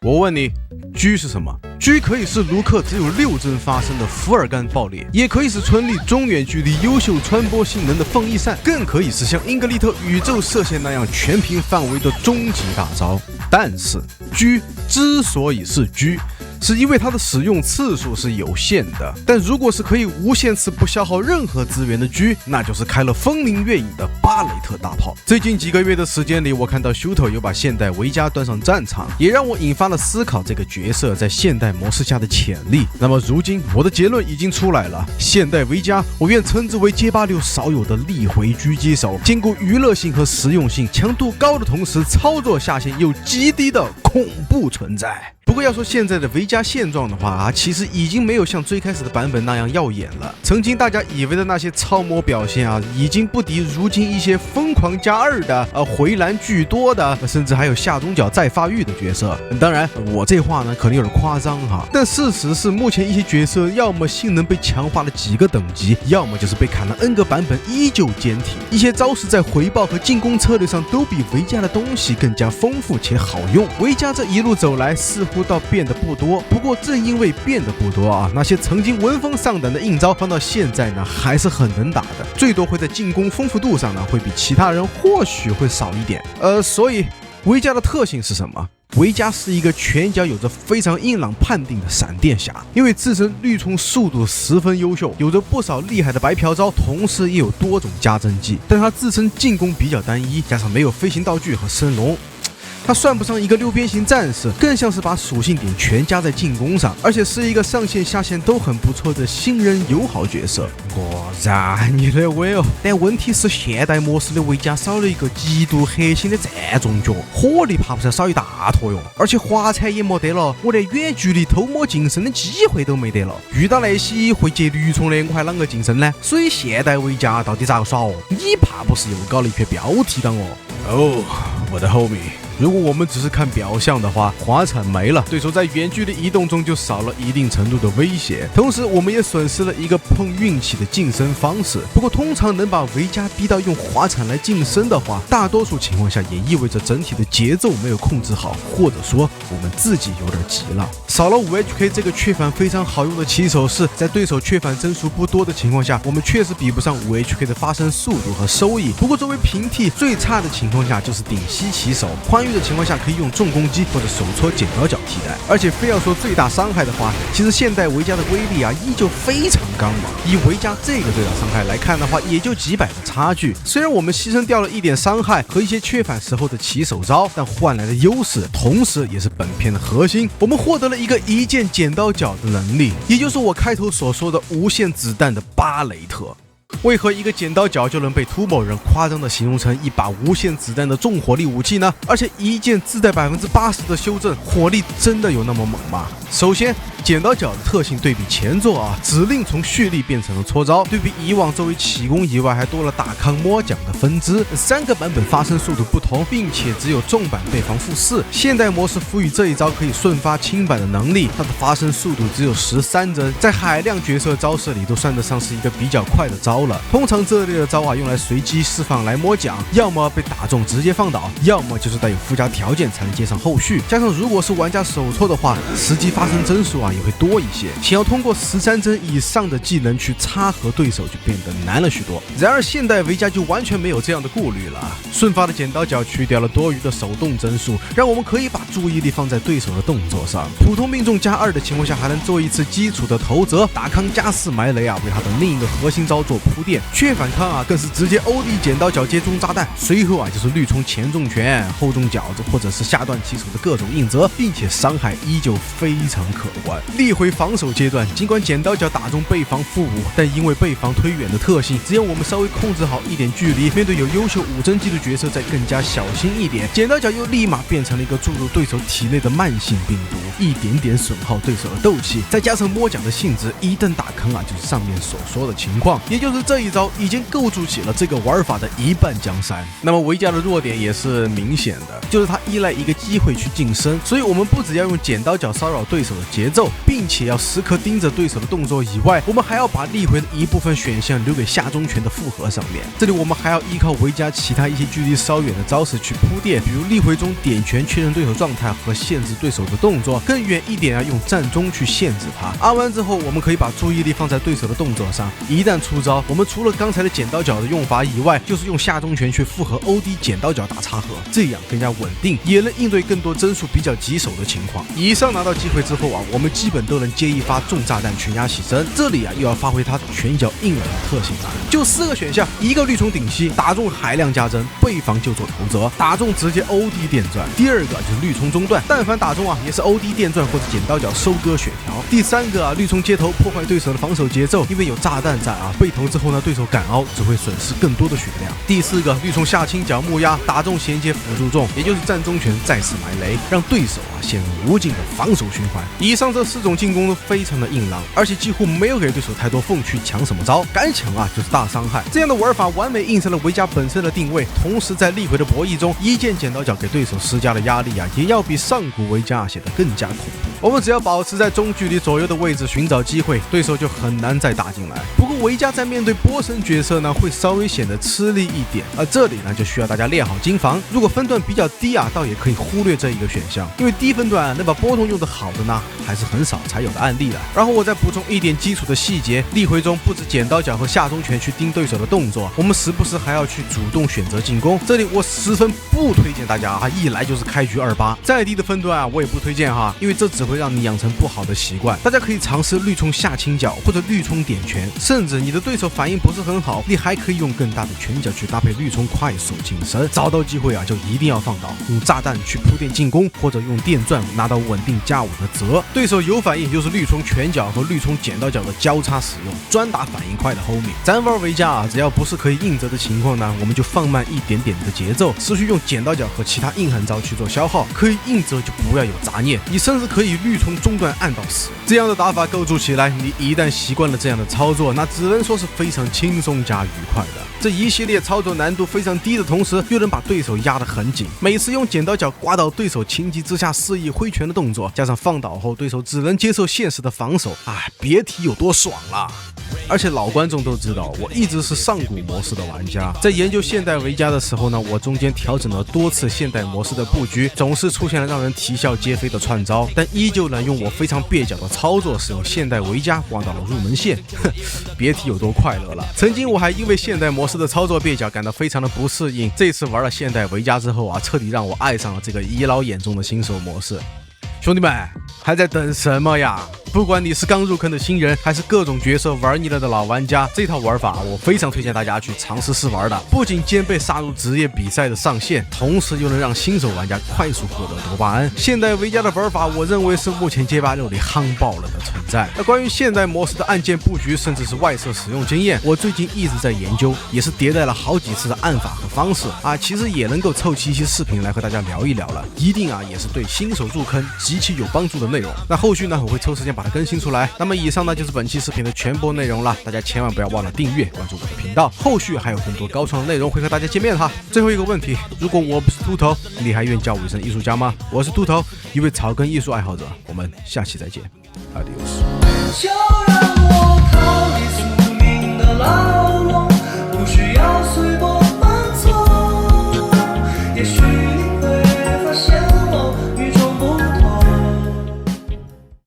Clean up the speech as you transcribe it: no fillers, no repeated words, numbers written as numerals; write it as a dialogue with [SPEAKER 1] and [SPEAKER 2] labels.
[SPEAKER 1] 我问你，狙是什么？狙可以是卢克只有6帧发生的伏尔干爆裂，也可以是村里中远距离优秀穿播性能的凤翼扇，更可以是像英格丽特宇宙射线那样全屏范围的终极大招。但是狙之所以是狙，是因为它的使用次数是有限的，但如果是可以无限次不消耗任何资源的狙，那就是开了风铃月影的巴雷特大炮。最近几个月的时间里，我看到 Shooter 有把现代维嘉端上战场，也让我引发了思考这个角色在现代模式下的潜力。那么如今我的结论已经出来了，现代维嘉我愿称之为街霸6少有的力回狙击手，兼顾娱乐性和实用性，强度高的同时操作下限又极低的恐怖存在。不过要说现在的维嘉现状的话其实已经没有像最开始的版本那样耀眼了。曾经大家以为的那些超模表现已经不敌如今一些疯狂加2的回蓝巨多的，甚至还有下中脚再发育的角色。当然我这话呢可能有点夸张但事实是目前一些角色要么性能被强化了几个等级，要么就是被砍了 N 个版本依旧坚挺。一些招式在回报和进攻策略上都比维嘉的东西更加丰富且好用。维嘉这一路走来似乎倒变得不多，不过正因为变得不多那些曾经闻风丧胆的硬招放到现在呢还是很能打的，最多会在进攻丰富度上呢会比其他人或许会少一点。所以维嘉的特性是什么？维嘉是一个拳脚有着非常硬朗判定的闪电侠，因为自身绿冲速度十分优秀，有着不少厉害的白嫖招，同时也有多种加增技，但他自身进攻比较单一，加上没有飞行道具和升龙，他算不上一个6边形战士，更像是把属性点全加在进攻上，而且是一个上线下线都很不错的新人友好角色。我赞你的威但问题是现代模式的维嘉少了一个极度核心的站中脚，火力怕不是少一大坨哟，而且滑铲也没得了，我连远距离偷摸近身的机会都没得了。遇到那些会接驴冲的，我还啷个近身呢？所以现代维嘉到底咋个耍你怕不是又搞了一篇标题党我的 homie，如果我们只是看表象的话，滑铲没了，对手在远距离移动中就少了一定程度的威胁，同时我们也损失了一个碰运气的晋升方式。不过通常能把维嘉逼到用滑铲来晋升的话，大多数情况下也意味着整体的节奏没有控制好，或者说我们自己有点急了。少了5HK 这个缺反非常好用的起手式，在对手缺反帧数不多的情况下，我们确实比不上5HK 的发生速度和收益。不过作为平替，最差的情况下就是顶膝起手，宽裕的情况下可以用重攻击或者手搓剪刀脚替代。而且非要说最大伤害的话，其实现代维嘉的威力依旧非常刚猛。以维嘉这个最大伤害来看的话，也就几百的差距。虽然我们牺牲掉了一点伤害和一些缺反时候的起手招，但换来的优势同时也是本片的核心，我们获得了一个一键剪刀脚的能力，也就是我开头所说的无限子弹的巴雷特。为何一个剪刀脚就能被土某人夸张的形容成一把无限子弹的重火力武器呢？而且一键自带80%的修正，火力真的有那么猛吗？首先，剪刀脚的特性对比前作指令从蓄力变成了搓招，对比以往作为起攻以外还多了打康摸奖的分支，3个版本发生速度不同，并且只有重版被防负4。现代模式赋予这一招可以瞬发轻版的能力，它的发生速度只有13帧，在海量角色招式里都算得上是一个比较快的招了。通常这类的招用来随机释放来摸奖，要么被打中直接放倒，要么就是带有附加条件才能接上后续。加上如果是玩家手搓的话，实际发生帧数也会多一些，想要通过13帧以上的技能去插合对手就变得难了许多。然而现代维嘉就完全没有这样的顾虑了，瞬发的剪刀脚去掉了多余的手动帧数，让我们可以把注意力放在对手的动作上。普通命中加2的情况下，还能做一次基础的头折，打康加4埋雷为他的另一个核心招做铺垫。缺反康更是直接欧弟剪刀脚接中炸弹，随后就是绿冲前重拳、后重脚或者是下段起手的各种硬折，并且伤害依旧非常可观。力回防守阶段，尽管剪刀脚打中被防负5，但因为被防推远的特性，只要我们稍微控制好一点距离，面对有优秀5帧技的角色再更加小心一点，剪刀脚又立马变成了一个注入对手体内的慢性病毒，一点点损耗对手的斗气，再加上摸奖的性质，一顿打坑就是上面所说的情况，也就是这一招已经构筑起了这个玩法的一半江山。那么维嘉的弱点也是明显的，就是他依赖一个机会去晋升，所以我们不只要用剪刀脚骚扰对手的节奏，并且要时刻盯着对手的动作以外，我们还要把力回的一部分选项留给下中拳的复合上面。这里我们还要依靠维嘉其他一些距离稍远的招式去铺垫，比如力回中点拳确认对手状态和限制对手的动作，更远一点用站中去限制他。按完之后，我们可以把注意力放在对手的动作上，一旦出招，我们除了刚才的剪刀脚的用法以外，就是用下中拳去复合 OD 剪刀脚打插合，这样更加稳定，也能应对更多帧数比较棘手的情况。以上拿到机会之后我们基本都能接一发重炸弹全压起身。这里又要发挥他拳脚硬朗的特性了，就4个选项，一个绿虫顶膝，打中海量加帧，背防就做头折，打中直接 OD 电钻。第二个就是绿虫中断，但凡打中也是 OD 电钻或者剪刀脚收割血条。第三个绿虫接头，破坏对手的防守节奏，因为有炸弹在背头之后呢，对手敢凹只会损失更多的血量。第四个绿虫下轻脚木压，打中衔接辅助中，也就是站中拳再次埋雷，让对手陷入无尽的防守循环。以上这4种进攻都非常的硬朗，而且几乎没有给对手太多缝去抢什么招，敢抢就是大伤害。这样的玩法完美映射了维嘉本身的定位，同时在力回的博弈中，一键剪刀脚给对手施加的压力也要比上古维嘉显得更加恐怖。我们只要保持在中距离左右的位置寻找机会，对手就很难再打进来。不过维嘉在面对波神角色会稍微显得吃力一点，这里就需要大家练好精防。如果分段比较低倒也可以忽略这一个选项，因为低分段能把波动用得好的还是很少才有的案例了。然后我再补充一点基础的细节，力回中不止剪刀脚和下中拳去盯对手的动作，我们时不时还要去主动选择进攻。这里我十分不推荐大家一来就是开局28，再低的分段我也不推荐因为这只会让你养成不好的习惯。大家可以尝试绿冲下轻脚或者绿冲点拳，甚至你的对手反应不是很好，你还可以用更大的拳脚去搭配绿冲快速近身。找到机会就一定要放倒，用炸弹去铺垫进攻，或者用电钻拿到稳定加5的折。对手有反应就是绿冲拳脚和绿冲剪刀脚的交叉使用，专打反应快的 homie。咱玩维嘉只要不是可以硬折的情况我们就放慢一点点的节奏，持续用剪刀脚和其他硬汉招去做消耗，可以硬折就不要有杂念，你甚至可以绿冲中段按到死。这样的打法构筑起来，你一旦习惯了这样的操作，那只能说是非常轻松加愉快的。这一系列操作难度非常低的同时，又能把对手压得很紧。每次用剪刀脚刮到对手情急之下肆意挥拳的动作，加上放倒后对手只能接受现实的防守，别提有多爽了。而且老观众都知道，我一直是上古模式的玩家，在研究现代维嘉的时候我中间调整了多次现代模式的布局，总是出现了让人啼笑皆非的串招，但依旧能用我非常蹩脚的操作使用现代维嘉玩到了入门线，别提有多快乐了。曾经我还因为现代模式的操作蹩脚感到非常的不适应，这次玩了现代维嘉之后彻底让我爱上了这个遗老眼中的新手模式。兄弟们，还在等什么呀？不管你是刚入坑的新人，还是各种角色玩腻了的老玩家，这套玩法我非常推荐大家去尝试试玩的。不仅兼备杀入职业比赛的上限，同时又能让新手玩家快速获得多巴胺。现代维嘉的玩法，我认为是目前街霸6里夯爆了的存在。那关于现代模式的按键布局，甚至是外设使用经验，我最近一直在研究，也是迭代了好几次的按法和方式其实也能够凑齐一些视频来和大家聊一聊了。一定也是对新手入坑极其有帮助的内容。那后续我会抽时间把它更新出来。那么以上就是本期视频的全部内容了，大家千万不要忘了订阅关注我的频道，后续还有更多高创的内容会和大家见面最后一个问题，如果我不是秃头，你还愿叫我一声艺术家吗？我是秃头，一位草根艺术爱好者，我们下期再见 ，Adios。